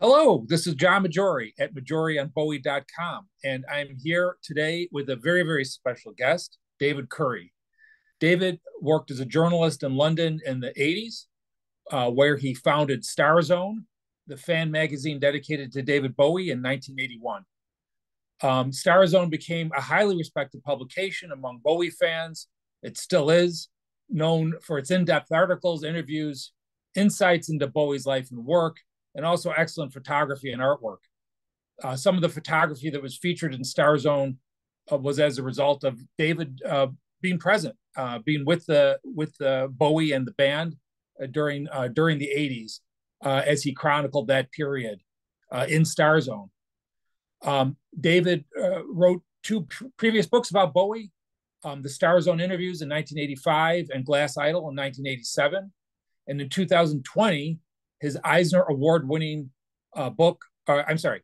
Hello, this is John Maggiore at MaggioreOnBowie.com, and I'm here today with a very, very special guest, David Currie. David worked as a journalist in London in the 80s, where he founded Star Zone, the fan magazine dedicated to David Bowie in 1981. Star Zone became a highly respected publication among Bowie fans. It still is, known for its in-depth articles, interviews, insights into Bowie's life and work, and also excellent photography and artwork. Some of the photography that was featured in Star Zone was as a result of David being present, being with the Bowie and the band during the 80s as he chronicled that period in Star Zone. David wrote two previous books about Bowie, the Star Zone interviews in 1985 and Glass Idol in 1987. And in 2020, his Eisner Award-winning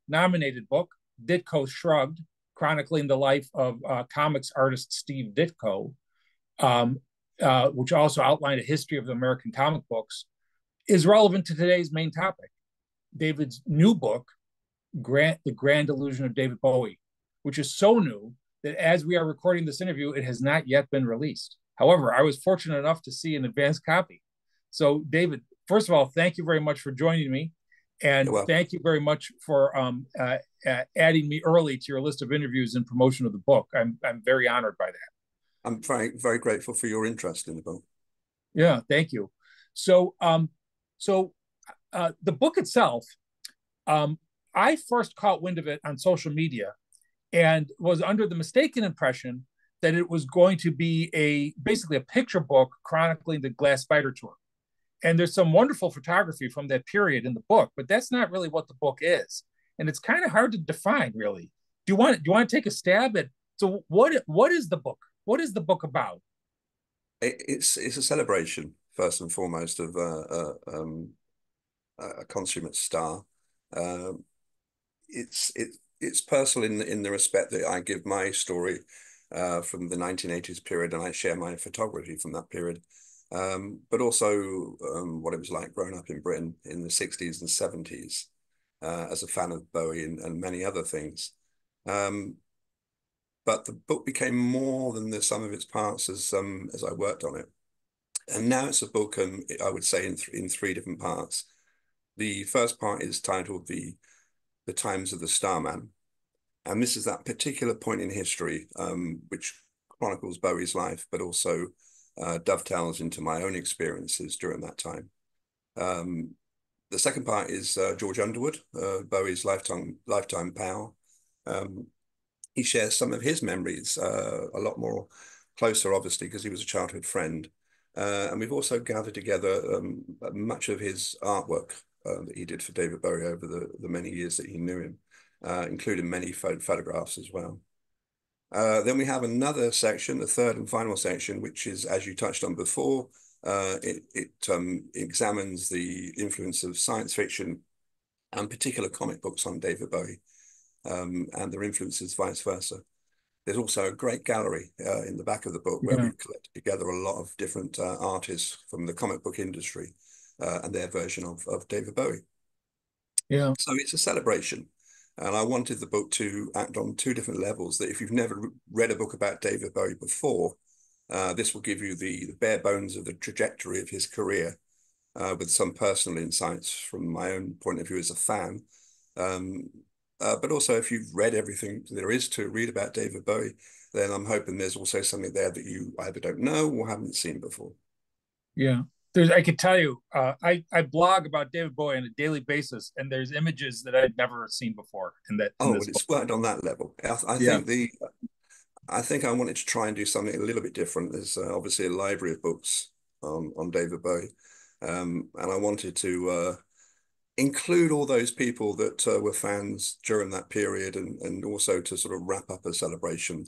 nominated book, Ditko Shrugged, chronicling the life of comics artist Steve Ditko, which also outlined a history of the American comic books, is relevant to today's main topic. David's new book, The Grand Illusion of David Bowie, which is so new that as we are recording this interview, it has not yet been released. However, I was fortunate enough to see an advanced copy. So, David, first of all, thank you very much for joining me. And thank you very much for adding me early to your list of interviews in promotion of the book. I'm very honored by that. I'm very, very grateful for your interest in the book. Yeah, thank you. So, the book itself, I first caught wind of it on social media and was under the mistaken impression that it was going to be basically a picture book chronicling the Glass Spider Tour. And there's some wonderful photography from that period in the book, but that's not really what the book is. And it's kind of hard to define, really. Do you want to take a stab at, so what is the book? What is the book about? It's a celebration, first and foremost, of a consummate star. It's personal in the respect that I give my story from the 1980s period, and I share my photography from that period. But also what it was like growing up in Britain in the 60s and 70s as a fan of Bowie and many other things. But the book became more than the sum of its parts as I worked on it. And now it's a book, I would say, in three different parts. The first part is titled The Times of the Starman. And this is that particular point in history which chronicles Bowie's life, but also dovetails into my own experiences during that time. The second part is George Underwood, Bowie's lifetime pal. He shares some of his memories, a lot more closer, obviously, because he was a childhood friend. And we've also gathered together much of his artwork that he did for David Bowie over the many years that he knew him, including many photographs as well. Then we have another section, the third and final section, which is, as you touched on before, it examines the influence of science fiction and particular comic books on David Bowie and their influences vice versa. There's also a great gallery in the back of the book where we've collected together a lot of different artists from the comic book industry and their version of David Bowie. Yeah. So it's a celebration. And I wanted the book to act on two different levels, that if you've never read a book about David Bowie before, this will give you the bare bones of the trajectory of his career with some personal insights from my own point of view as a fan. But also, if you've read everything there is to read about David Bowie, then I'm hoping there's also something there that you either don't know or haven't seen before. Yeah. I could tell you, I blog about David Bowie on a daily basis, and there's images that I'd never seen before in that. Oh, well, it's worked on that level. I think I wanted to try and do something a little bit different. There's obviously a library of books on David Bowie, and I wanted to include all those people that were fans during that period, and also to sort of wrap up a celebration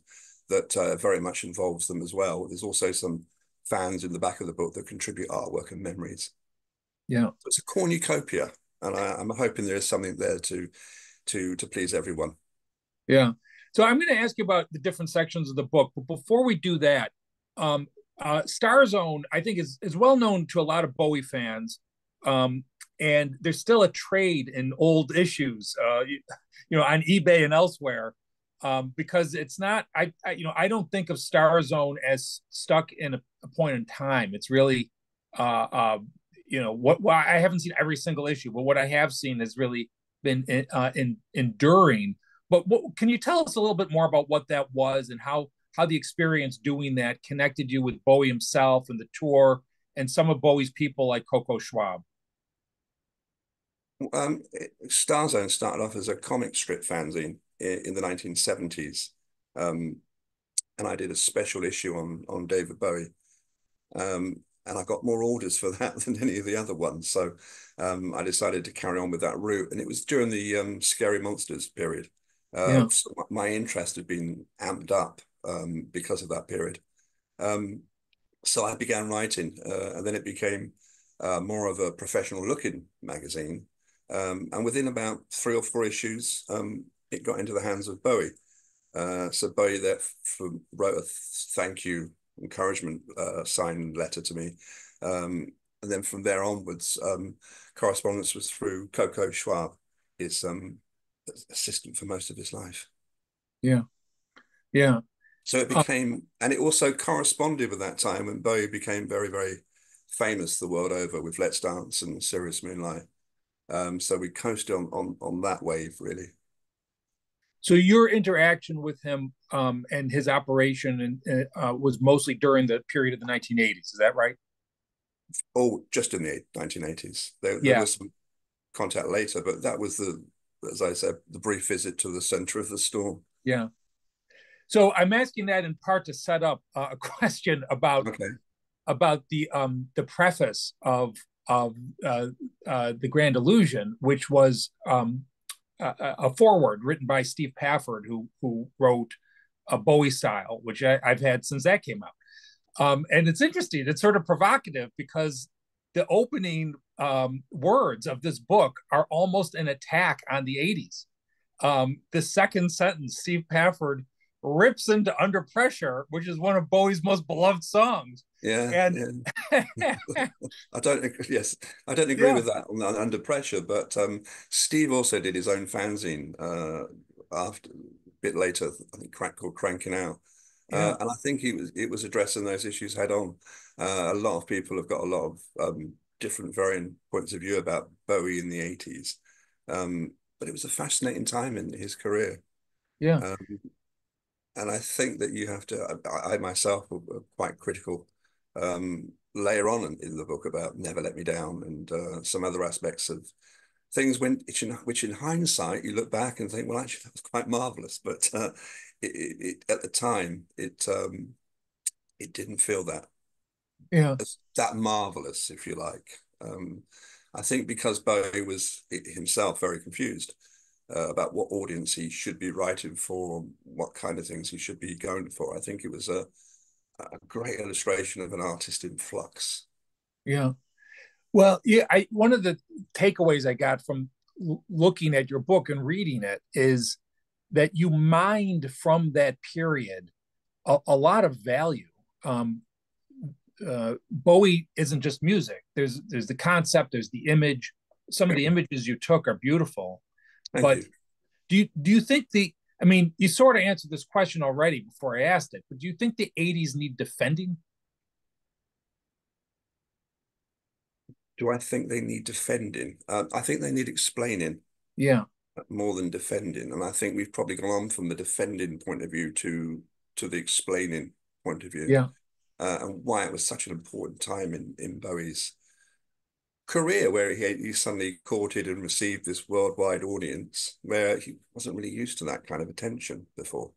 that very much involves them as well. There's also some fans in the back of the book that contribute artwork and memories. Yeah, so it's a cornucopia, and I'm hoping there is something there to please everyone. Yeah. So I'm going to ask you about the different sections of the book, but before we do that, Star Zone, I think, is well known to a lot of Bowie fans. and there's still a trade in old issues, on eBay and elsewhere, because it's not. I don't think of Star Zone as stuck in a point in time. It's really, what well, I haven't seen every single issue, but what I have seen has really been enduring. But can you tell us a little bit more about what that was and how the experience doing that connected you with Bowie himself and the tour and some of Bowie's people like Coco Schwab? Star Zone started off as a comic strip fanzine in the 1970s. And I did a special issue on David Bowie. And I got more orders for that than any of the other ones. So I decided to carry on with that route. And it was during the Scary Monsters period. Yeah, So my interest had been amped up because of that period. So I began writing, and then it became more of a professional looking magazine. And within about 3 or 4 issues, it got into the hands of Bowie. So Bowie wrote a thank you, encouragement signed letter to me. And then from there onwards, correspondence was through Coco Schwab, his assistant for most of his life. yeah, yeah. So it became, and it also corresponded with that time when Bowie became very, very famous the world over with Let's Dance and Serious Moonlight. So we coasted on that wave, really. So your interaction with him and his operation was mostly during the period of the 1980s. Is that right? Oh, just in the 1980s. There Yeah, was some contact later, but that was as I said, the brief visit to the center of the storm. yeah. So I'm asking that in part to set up a question Okay. about the preface of the Grand Illusion, which was a foreword written by Steve Pafford, who wrote a Bowie style, which I've had since that came out. And it's interesting. It's sort of provocative because the opening words of this book are almost an attack on the 80s. The second sentence, Steve Pafford rips into Under Pressure, which is one of Bowie's most beloved songs. Yeah, And yeah. I don't, yes, I don't agree yeah, with that on Under Pressure, but Steve also did his own fanzine after a bit later, I think called Cranking Out. yeah, And I think it was addressing those issues head on. A lot of people have got a lot of different varying points of view about Bowie in the 80s. But it was a fascinating time in his career. yeah, Um, and I think that you have to, I myself were quite critical later on in the book about Never Let Me Down and some other aspects of things which in hindsight you look back and think, well, actually that was quite marvelous, but at the time it didn't feel yeah, that marvelous, if you like. I think because Bowie was himself very confused about what audience he should be writing for, what kind of things he should be going for. I think it was a great illustration of an artist in flux. yeah. Well, yeah, one of the takeaways I got from looking at your book and reading it is that you mined from that period a lot of value. Bowie isn't just music. There's the concept, there's the image. Some of the images you took are beautiful, Thank but you. do you think the I mean, you sort of answered this question already before I asked it, but do you think the 80s need defending? Do I think they need defending? I think they need explaining Yeah, more than defending. And I think we've probably gone on from the defending point of view to the explaining point of view, yeah, and why it was such an important time in Bowie's career, where he suddenly courted and received this worldwide audience, where he wasn't really used to that kind of attention before.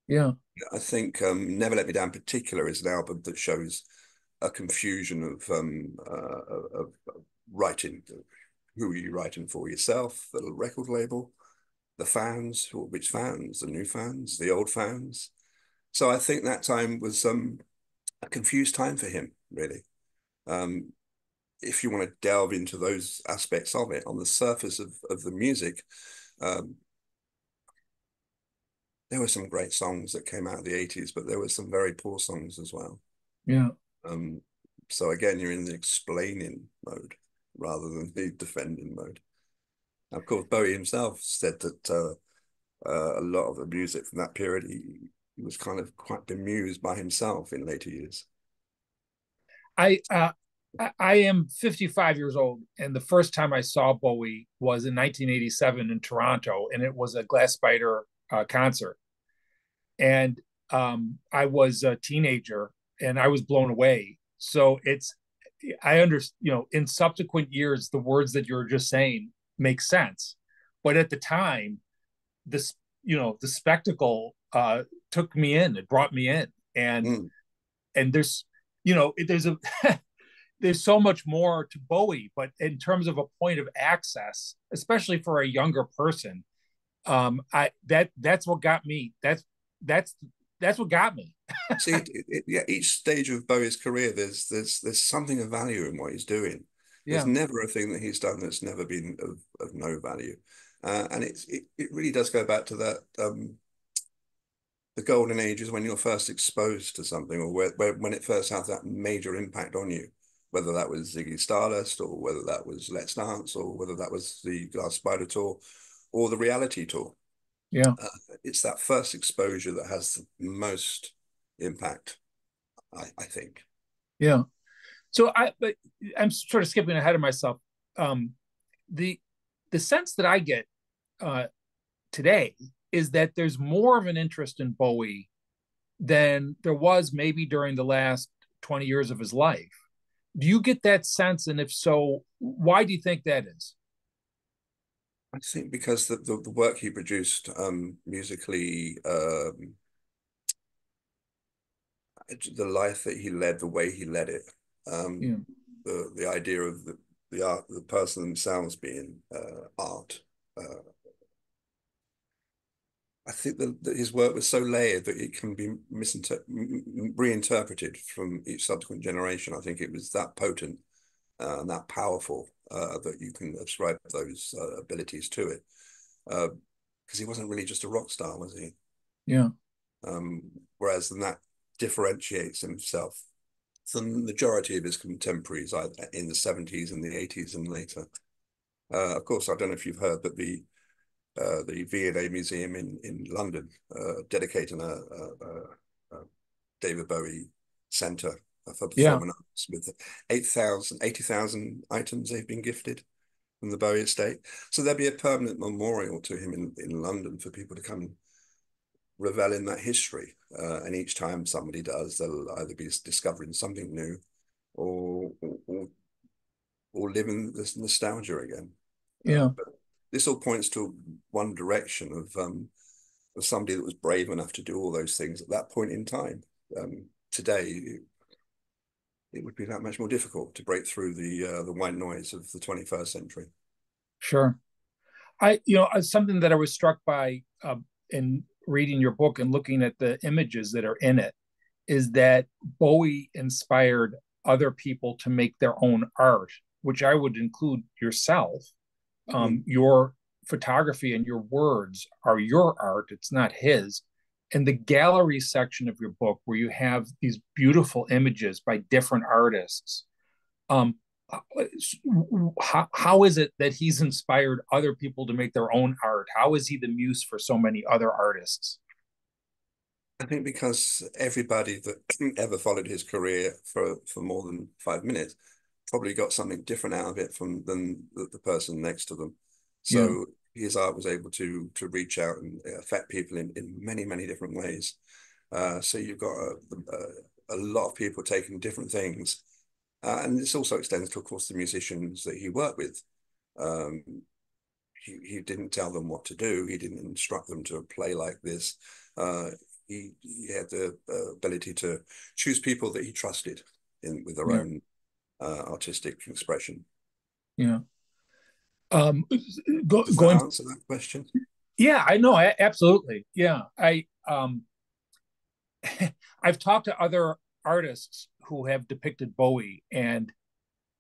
yeah, I think Never Let Me Down in particular is an album that shows a confusion of writing. Who are you writing for? Yourself, the record label, the fans, which fans, the new fans, the old fans. So I think that time was a confused time for him, really. Um, if you want to delve into those aspects of it, on the surface of the music, um, there were some great songs that came out of the 80s, but there were some very poor songs as well. yeah. Um, so again, you're in the explaining mode rather than the defending mode. Of course, Bowie himself said that a lot of the music from that period, he was kind of quite bemused by himself in later years. I am 55 years old, and the first time I saw Bowie was in 1987 in Toronto, and it was a Glass Spider concert. And I was a teenager, and I was blown away. So I understand, in subsequent years, the words that you're just saying make sense. But at the time, this, the spectacle took me in, it brought me in. And there's, there's a, there's so much more to Bowie, but in terms of a point of access, especially for a younger person, that's what got me. That's what got me. See, yeah, each stage of Bowie's career, there's something of value in what he's doing. There's Yeah, never a thing that he's done that's never been of no value, and it really does go back to that the golden age is when you're first exposed to something, or when it first has that major impact on you, whether that was Ziggy Stardust, or whether that was Let's Dance, or whether that was the Glass Spider tour, or the reality tour. yeah, It's that first exposure that has the most impact, I think. yeah. But I'm sort of skipping ahead of myself. The the sense that I get uh, today is that there's more of an interest in Bowie than there was maybe during the last 20 years of his life. Do you get that sense? And if so, why do you think that is? I think because the work he produced musically, the life that he led, the way he led it, Yeah, the idea of the art, the person themselves being art. I think that his work was so layered that it can be reinterpreted from each subsequent generation. I think it was that potent and that powerful that you can ascribe those abilities to it. Because he wasn't really just a rock star, was he? yeah, Whereas then that differentiates himself from the majority of his contemporaries in the 70s and the 80s and later. Of course, I don't know if you've heard, but the V&A Museum in London dedicating a David Bowie Centre for yeah, Performing Arts with 80,000 items they've been gifted from the Bowie estate. So there'll be a permanent memorial to him in London for people to come and revel in that history. And each time somebody does, they'll either be discovering something new or living this nostalgia again. yeah, But this all points to one direction of somebody that was brave enough to do all those things at that point in time. Today, it would be that much more difficult to break through the white noise of the 21st century. sure. Something that I was struck by in reading your book and looking at the images that are in it is that Bowie inspired other people to make their own art, which I would include yourself. Your photography and your words are your art, it's not his. And the gallery section of your book, where you have these beautiful images by different artists, um, how is it that he's inspired other people to make their own art? How is he the muse for so many other artists? I think because everybody that ever followed his career for more than 5 minutes probably got something different out of it than the person next to them. Yeah, So his art was able to reach out and affect people in many, many different ways. So you've got a lot of people taking different things. And this also extends to, of course, the musicians that he worked with. Um, he didn't tell them what to do. He didn't instruct them to play like this. He had the ability to choose people that he trusted with their yeah, own artistic expression. yeah. Does that Going, answer that question? yeah, I know, absolutely. Yeah, I've talked to other artists who have depicted Bowie, and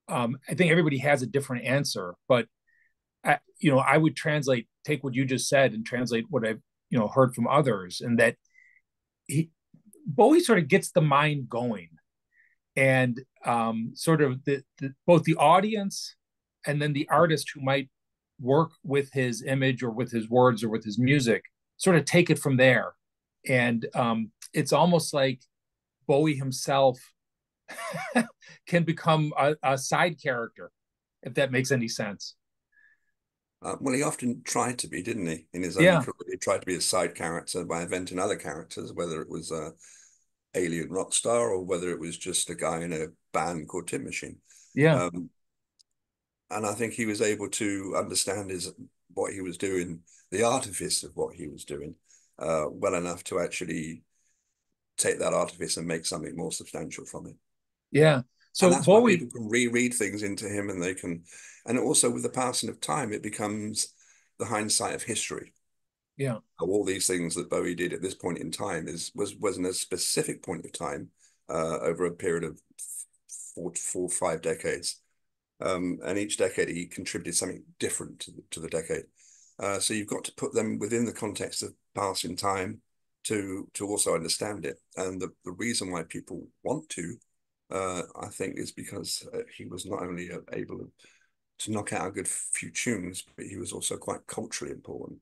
I think everybody has a different answer. But I would take what you just said and translate what I've heard from others, and that he Bowie sort of gets the mind going, and sort of both the audience and then the artist who might work with his image or with his words or with his music sort of take it from there. And it's almost like Bowie himself can become a side character, if that makes any sense. Well, he often tried to be, didn't he? In his own Yeah, career, he tried to be a side character by inventing other characters, whether it was a alien rock star or whether it was just a guy in a band called Tin Machine. yeah, Um, and I think he was able to understand what he was doing, the artifice of what he was doing, well enough to actually take that artifice and make something more substantial from it. yeah. And So that's why Bowie, people can reread things into him, and they can, and also with the passing of time, it becomes the hindsight of history. yeah, All these things that Bowie did at this point in time was in a specific point of time, over a period of 5 decades. And each decade he contributed something different to the decade. So you've got to put them within the context of passing time to also understand it. And the reason why people want to, I think, is because he was not only able to knock out a good few tunes, but he was also quite culturally important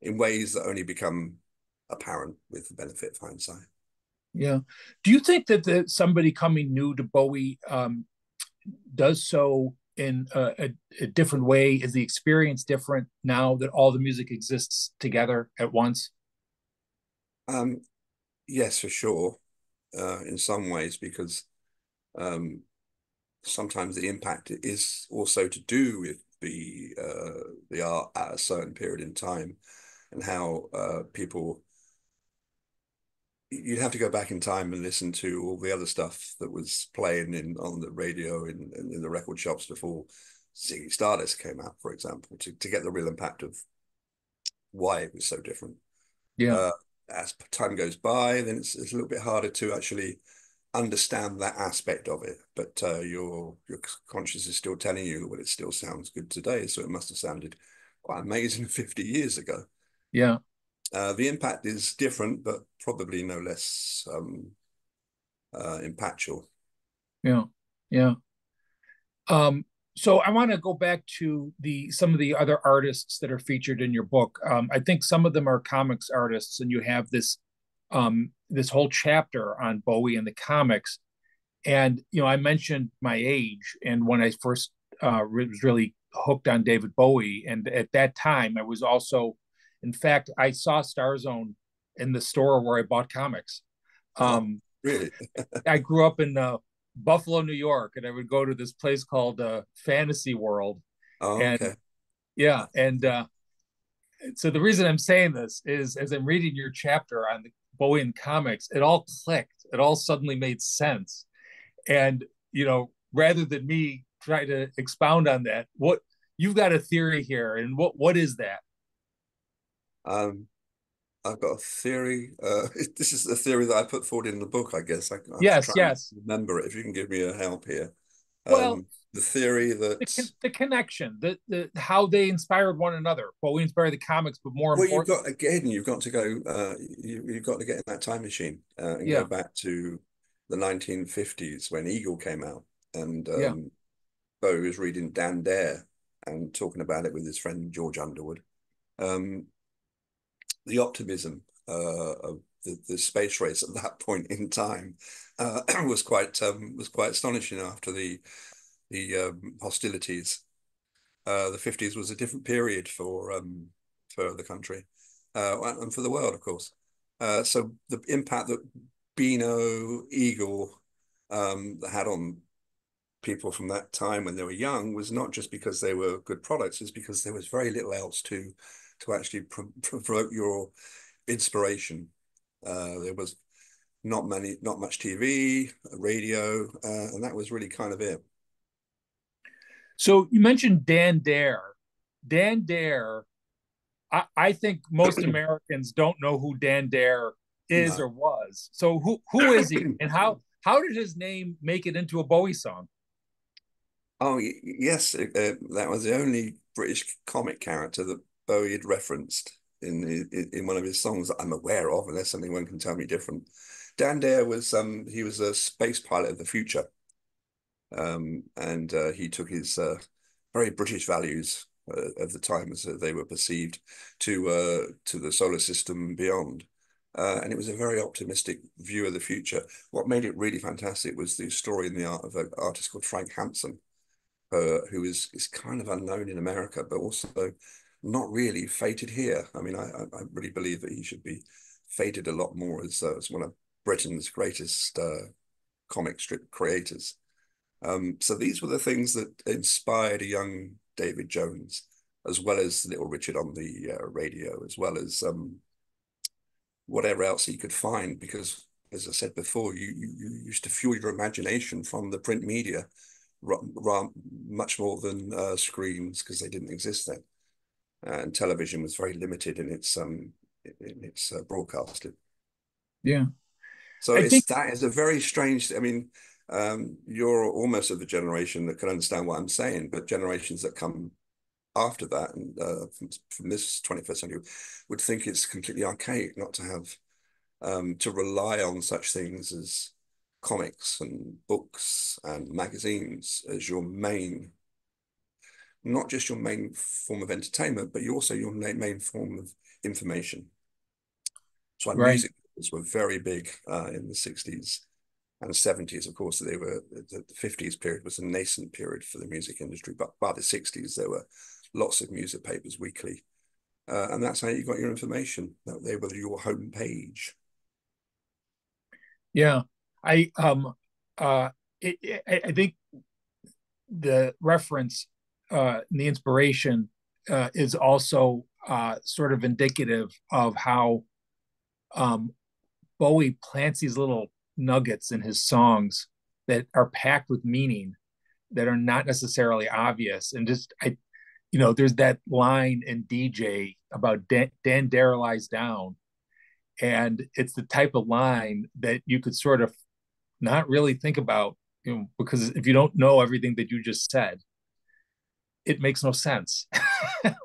in ways that only become apparent with the benefit of hindsight. yeah. Do you think that somebody coming new to Bowie does so in a different way? Is the experience different now that all the music exists together at once? Um, yes, for sure, in some ways, because um, sometimes the impact is also to do with the art at a certain period in time and how people you'd have to go back in time and listen to all the other stuff that was playing on the radio in the record shops before Ziggy Stardust came out, for example, to get the real impact of why it was so different. Yeah, Uh, as time goes by, then it's a little bit harder to actually understand that aspect of it. But your conscience is still telling you, well, it still sounds good today, so it must have sounded quite amazing 50 years ago. yeah, The impact is different, but probably no less impactful. yeah, yeah. Um, so I want to go back to the some of the other artists that are featured in your book. I think some of them are comics artists, and you have this whole chapter on Bowie and the comics. And I mentioned my age, and when I first was really hooked on David Bowie, and at that time I was also, in fact, I saw Star Zone in the store where I bought comics. Oh, Um, really? I grew up in Buffalo, New York, and I would go to this place called Fantasy World, Oh, and okay. yeah, and so the reason I'm saying this is, as I'm reading your chapter on the Bowie and comics, it all clicked. It all suddenly made sense. And rather than me try to expound on that, what you've got a theory here, and what is that? Um, I've got a theory. This is the theory that I put forward in the book, I guess. I'm just Yes, trying to yes. remember it. If you can give me a help here. Well, The theory that, the connection, the how they inspired one another. Bowie inspired the comics, but more well, important, you've got to go, you've got to get in that time machine and go yeah, back to the 1950s when Eagle came out. And yeah. Bowie was reading Dan Dare and talking about it with his friend George Underwood. Um, the optimism of the space race at that point in time was quite astonishing after the hostilities. The 50s was a different period for the country and for the world, of course. So the impact that Beano, Eagle had on people from that time when they were young was not just because they were good products, it's because there was very little else to actually provoke your inspiration. There was not much TV, radio, and that was really kind of it. So you mentioned Dan Dare. Dan Dare, I think most Americans don't know who Dan Dare is No. or was. So who is he, and how did his name make it into a Bowie song? Oh, yes, that was the only British comic character that Bowie had referenced in one of his songs that I'm aware of, unless anyone can tell me different. Dan Dare was he was a space pilot of the future, and he took his very British values of the time as they were perceived to the solar system and beyond. And it was a very optimistic view of the future. What made it really fantastic was the story and the art of an artist called Frank Hampson, who is kind of unknown in America, but also not really feted here. I mean, I really believe that he should be feted a lot more as one of Britain's greatest comic strip creators. So these were the things that inspired a young David Jones, as well as Little Richard on the radio, as well as whatever else he could find. Because, as I said before, you used to fuel your imagination from the print media much more than screens, because they didn't exist then, and television was very limited in its broadcasting. Yeah, So I think. that is a very strange. I mean, you're almost of the generation that can understand what I'm saying, but generations that come after that and from this 21st century would think it's completely archaic not to have to rely on such things as comics and books and magazines as your main, not just your main form of entertainment, but also your main form of information. So our Right. music were very big in the 60s and 70s. Of course, they were the 50s period was a nascent period for the music industry, but by the 60s there were lots of music papers weekly, and that's how you got your information. They were your homepage. Yeah, I uh I think the reference, the inspiration, is also sort of indicative of how um, Bowie plants these little nuggets in his songs that are packed with meaning, that are not necessarily obvious. And just there's that line in DJ about Dan Dare lies down, and it's the type of line that you could sort of not really think about, because if you don't know everything that you just said, it makes no sense.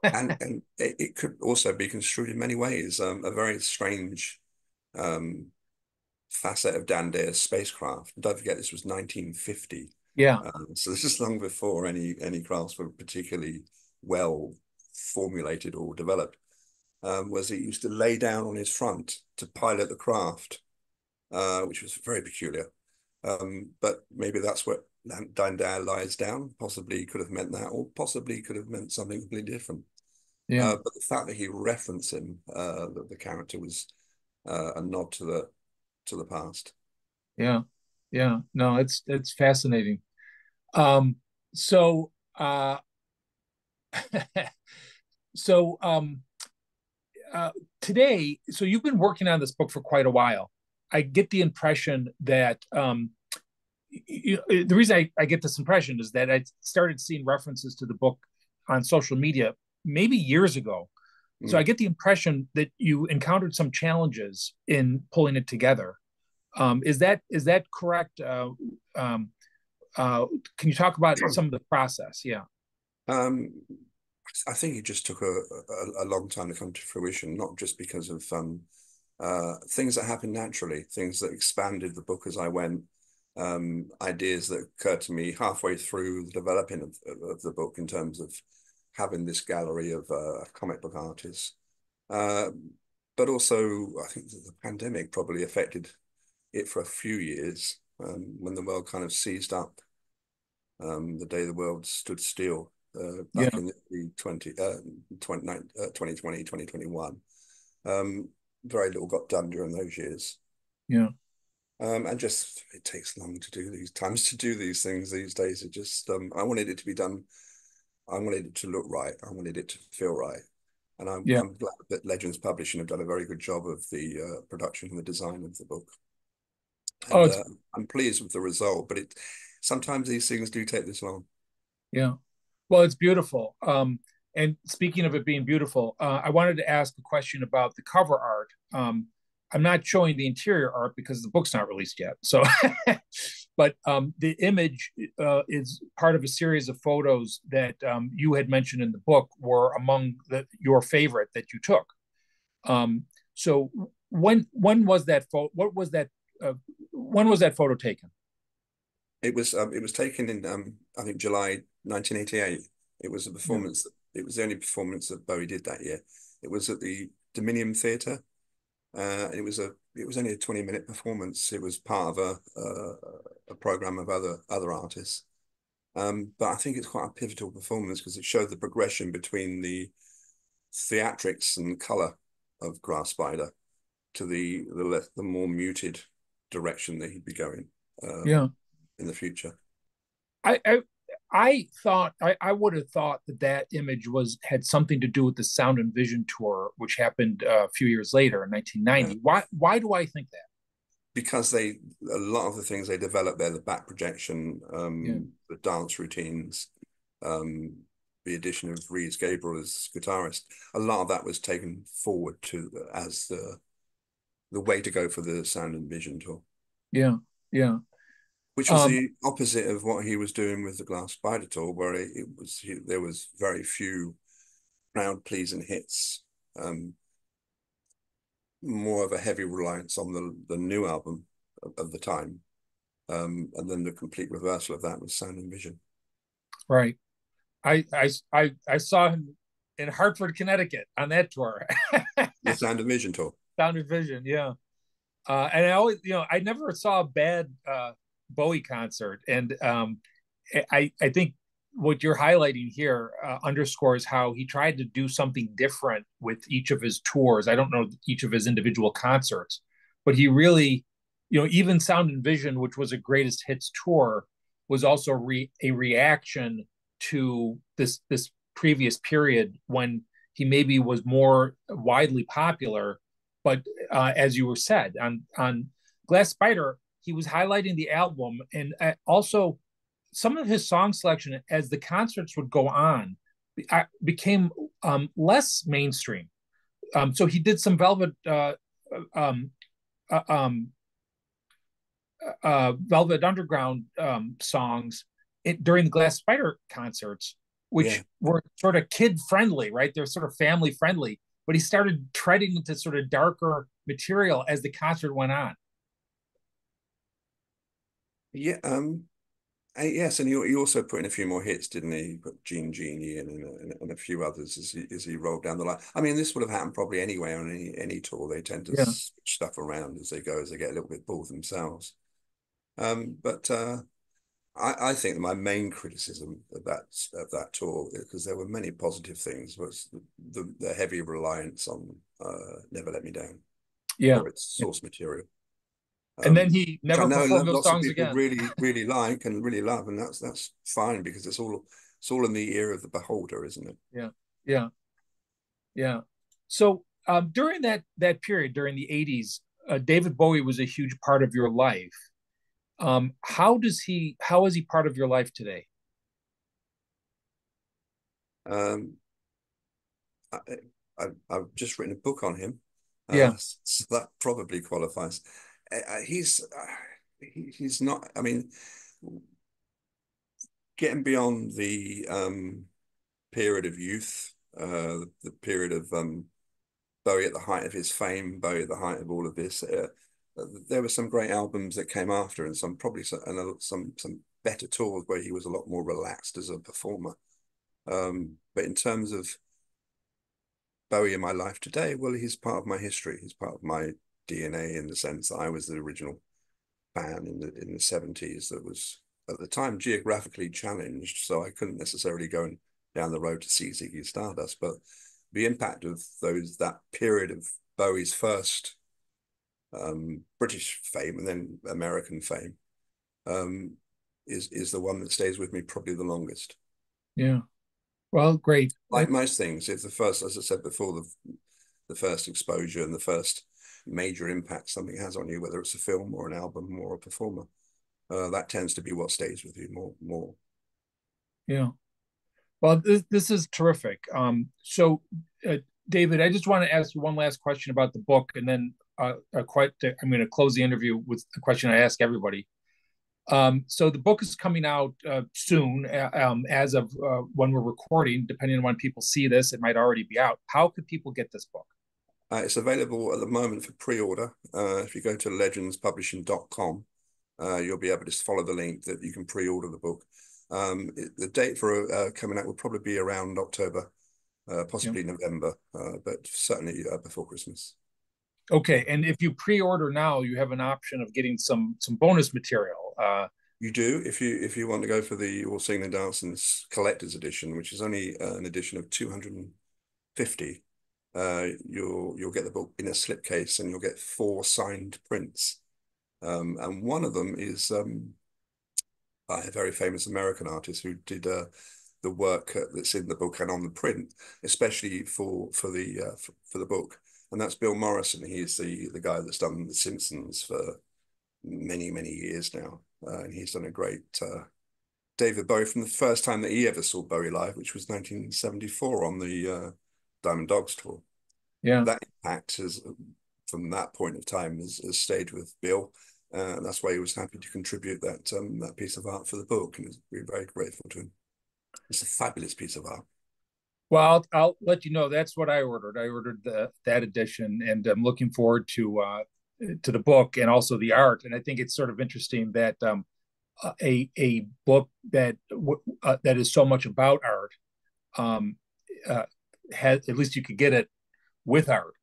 And it could also be construed in many ways. A very strange um, facet of Dan Dare's spacecraft. Don't forget, this was 1950. Yeah, So this is long before any crafts were particularly well formulated or developed. Was he used to lay down on his front to pilot the craft, which was very peculiar. But maybe that's what Dan Dare lies down. Possibly could have meant that, or possibly could have meant something completely different. yeah, But the fact that he referenced him, the character, was a nod to the past. yeah, yeah. No, it's fascinating. Um, so uh, so today, so you've been working on this book for quite a while. I get the impression that the reason I get this impression is that I started seeing references to the book on social media maybe years ago. So I Mm. get the impression that you encountered some challenges in pulling it together. Is that correct? Um, can you talk about some of the process? Yeah. Um, I think it just took a long time to come to fruition, not just because of things that happened naturally, things that expanded the book as I went, ideas that occurred to me halfway through the developing of the book in terms of having this gallery of comic book artists. Uh, but also, I think that the pandemic probably affected it for a few years, when the world kind of seized up, the day the world stood still, back Yeah. in the 2020, 2021. Very little got done during those years. Yeah. And just it takes long to do these times to do these things these days. It just I wanted it to be done. I wanted it to look right. I wanted it to feel right. And Yeah. I'm glad that Legends Publishing have done a very good job of the production and the design of the book. Oh, And it's I'm pleased with the result, but it sometimes these things do take this long. yeah. Well, it's beautiful. And speaking of it being beautiful, I wanted to ask a question about the cover art. I'm not showing the interior art because the book's not released yet. So, but the image is part of a series of photos that you had mentioned in the book were among your favorite that you took. So when was that photo? What was that? Uh, when was that photo taken? It was taken in I think July 1988. It was a Yeah. performance. It was the only performance that Bowie did that year. It was at the Dominion Theatre. It was only a 20-minute performance. It was part of a program of other artists. But I think it's quite a pivotal performance because it showed the progression between the theatrics and color of Grass Spider to the more muted direction that he'd be going Yeah. in the future. I I, I thought I would have thought that that image was had something to do with the Sound and Vision tour, which happened a few years later in Yeah. 1990. Why do I think that? Because a lot of the things they developed there, the back projection, Yeah. the dance routines, um, the addition of Reeves Gabriel as guitarist, a lot of that was taken forward to as the way to go for the Sound and Vision tour, Yeah. Yeah. which was Um, the opposite of what he was doing with the Glass Spider tour, where there was very few crowd pleasing hits, um, more of a heavy reliance on the new album of the time. And then the complete reversal of that was Sound and Vision. right. I saw him in Hartford, Connecticut on that tour. The Sound and Vision tour. Sound and Vision, yeah. And I always, I never saw a bad Bowie concert, and I think what you're highlighting here underscores how he tried to do something different with each of his tours. I don't know each of his individual concerts, but he really, even Sound and Vision, which was a greatest hits tour, was also a reaction to this previous period when he maybe was more widely popular. But as you were said on Glass Spider, he was highlighting the album and also some of his song selection as the concerts would go on became less mainstream. So he did some um, uh, um, Velvet Underground songs during the Glass Spider concerts, Yeah. which were sort of kid friendly, right? They're sort of family friendly. But he started treading into sort of darker material as the concert went on. Yeah. Yes, and he also put in a few more hits, didn't he? He put Gene Genie in and a few others as he rolled down the line. I mean, this would have happened probably anyway on any tour. They tend to Yeah, switch stuff around as they get a little bit bored themselves. But I think my main criticism of that tour, because there were many positive things, was the heavy reliance on "Never Let Me Down" yeah, for its source material. and then he Which I never know performed those lots of songs people again. really like and really love, and that's fine because it's all in the ear of the beholder, isn't it? Yeah, yeah, yeah. So during that period, during the '80s, David Bowie was a huge part of your life. How is he part of your life today? Um, I, I've just written a book on him, Yeah, so that probably qualifies. He's not. I mean, getting beyond the period of youth, the period of Bowie at the height of his fame, Bowie at the height of all of this. There were some great albums that came after, and some better tours where he was a lot more relaxed as a performer. But in terms of Bowie in my life today, well, he's part of my history. He's part of my DNA in the sense that I was the original fan in the 70s that was at the time geographically challenged, so I couldn't necessarily go down the road to see Ziggy Stardust, but the impact of that period of Bowie's first British fame and then American fame um, is the one that stays with me probably the longest. yeah. Well, great. Like most things, if the first, as I said before, the first exposure and the first major impact something has on you, whether it's a film or an album or a performer, that tends to be what stays with you more. Yeah. Well, this is terrific. So, David, I just want to ask you one last question about the book, and then I'm going to close the interview with a question I ask everybody. So the book is coming out soon, as of when we're recording. Depending on when people see this, it might already be out. How could people get this book? It's available at the moment for pre-order. If you go to legendspublishing.com, you'll be able to follow the link that you can pre-order the book. The date for coming out will probably be around October, Yeah. possibly November, but certainly before Christmas. Okay, and if you pre-order now, you have an option of getting some bonus material. You do if you want to go for the All Singing and Dancing collector's edition, which is only an edition of 250. You'll get the book in a slipcase, and you'll get 4 signed prints. And one of them is by a very famous American artist who did the work that's in the book and on the print, especially for the book. And that's Bill Morrison. He's the guy that's done The Simpsons for many years now, and he's done a great David Bowie from the first time that he ever saw Bowie live, which was 1974 on the Diamond Dogs tour. Yeah, That impact has, from that point of time, has stayed with Bill. That's why he was happy to contribute that piece of art for the book, and we're very grateful to him. It's a fabulous piece of art. well, I'll let you know that's what I ordered. I ordered that edition, and I'm looking forward to the book and also the art. And I think it's sort of interesting that a book that is so much about art um, has, at least you could get it with art.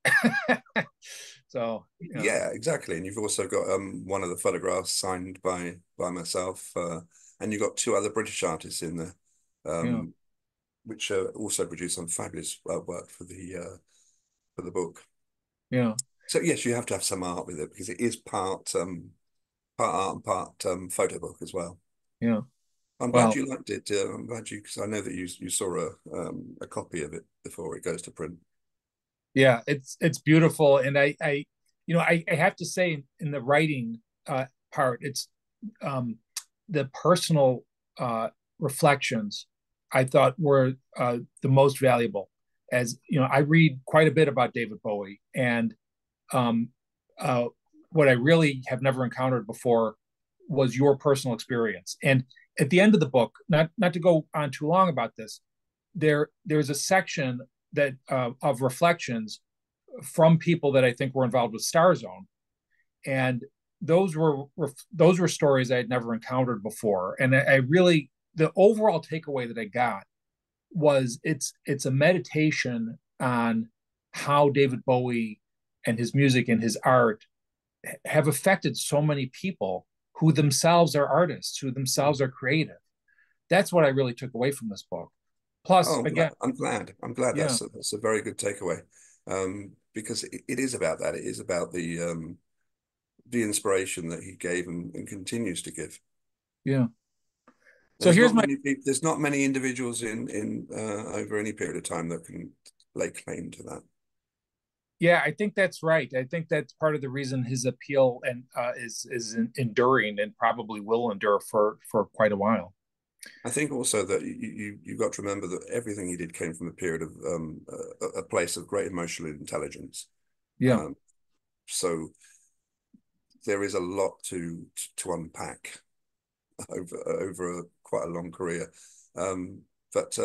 So Yeah, exactly. And you've also got one of the photographs signed by myself, and you've got 2 other British artists in there, yeah, which also produced some fabulous work for the book. yeah, So yes, you have to have some art with it because it is part art and part photo book as well. yeah. I'm glad Well, you liked it. I'm glad because I know that you saw a copy of it before it goes to print. yeah, it's beautiful, and I have to say in the writing part, it's um, the personal reflections I thought were the most valuable. As you know, I read quite a bit about David Bowie, and um, uh, what I really have never encountered before was your personal experience. And at the end of the book, not to go on too long about this, there's a section that of reflections from people that I think were involved with Star Zone, and those were stories I had never encountered before. And I really, the overall takeaway that I got was it's a meditation on how David Bowie and his music and his art have affected so many people who themselves are artists, who themselves are creative. That's what I really took away from this book. Plus, Oh, again, I'm glad yeah, that's a very good takeaway, because it is about that. It is about the inspiration that he gave and continues to give. yeah. So There's here's not my many people, there's not many individuals in over any period of time that can lay claim to that. Yeah, I think that's right. I think that's part of the reason his appeal and is enduring and probably will endure for quite a while. I think also that you've got to remember that everything he did came from a period of a place of great emotional intelligence. Yeah, Um, so there is a lot to unpack over quite a long career. Um, but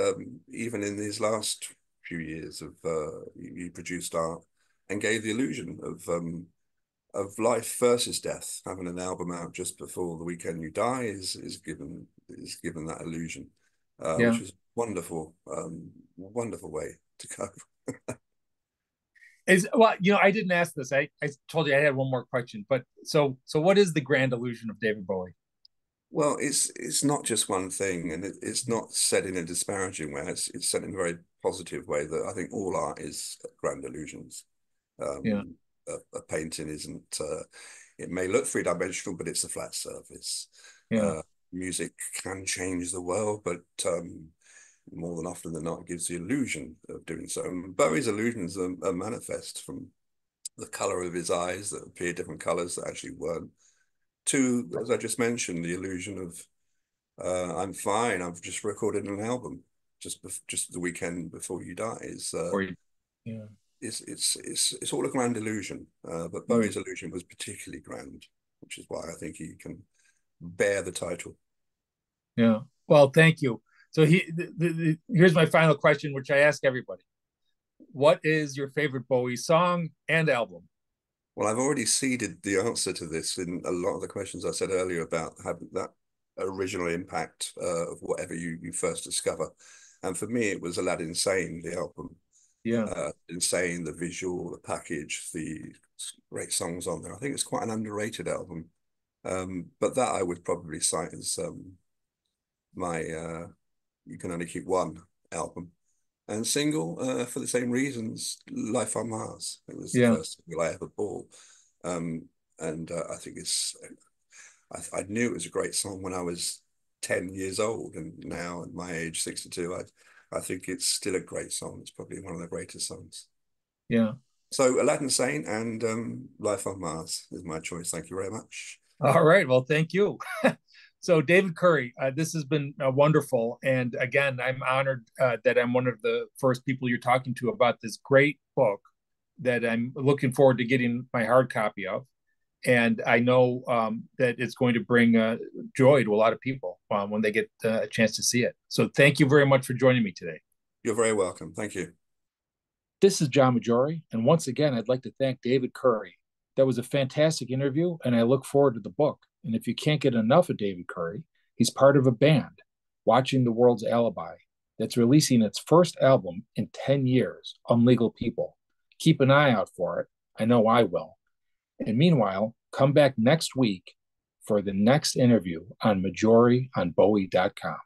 even in his last few years of he produced art and gave the illusion of life versus death. Having an album out just before the weekend you die is given that illusion, yeah. which is wonderful, wonderful way to go. Is well, I didn't ask this. I told you I had one more question, but so what is the grand illusion of David Bowie? Well, it's not just one thing, and it's not said in a disparaging way. It's said in a very positive way that I think all art is grand illusions. Yeah, A painting isn't. It may look three-dimensional, but it's a flat surface. yeah, Music can change the world, but more than often than not, it gives the illusion of doing so. And Bowie's illusions are manifest from the color of his eyes that appear different colors that actually weren't. To, as I just mentioned, the illusion of I'm fine. I've just recorded an album just the weekend before you die or yeah, it's all a grand illusion. But yeah, Bowie's illusion was particularly grand, which is why I think he can bear the title. yeah. Well, thank you. So here's my final question, which I ask everybody: what is your favorite Bowie song and album? Well, I've already seeded the answer to this in a lot of the questions I said earlier about having that original impact of whatever you first discover. And for me, it was Aladdin Sane, the album. Yeah. Insane, the visual, the package, the great songs on there. I think it's quite an underrated album. But that I would probably cite as my You Can Only Keep One album. And single, for the same reasons, Life on Mars. It was the Yeah. first single I ever bought. And I think I knew it was a great song when I was 10 years old. And now at my age, 62, I think it's still a great song. It's probably one of the greatest songs. Yeah. So Aladdin Sane and Life on Mars is my choice. Thank you very much. All right. Well, thank you. So, David Currie, this has been wonderful. And again, I'm honored that I'm one of the first people you're talking to about this great book that I'm looking forward to getting my hard copy of. And I know that it's going to bring joy to a lot of people when they get a chance to see it. So, thank you very much for joining me today. You're very welcome. Thank you. This is John Maggiore. And once again, I'd like to thank David Currie. That was a fantastic interview, and I look forward to the book. And if you can't get enough of David Currie, he's part of a band, Watching the World's Alibi, that's releasing its first album in 10 years, Unlegal People. Keep an eye out for it. I know I will. And meanwhile, come back next week for the next interview on Maggiore on Bowie.com.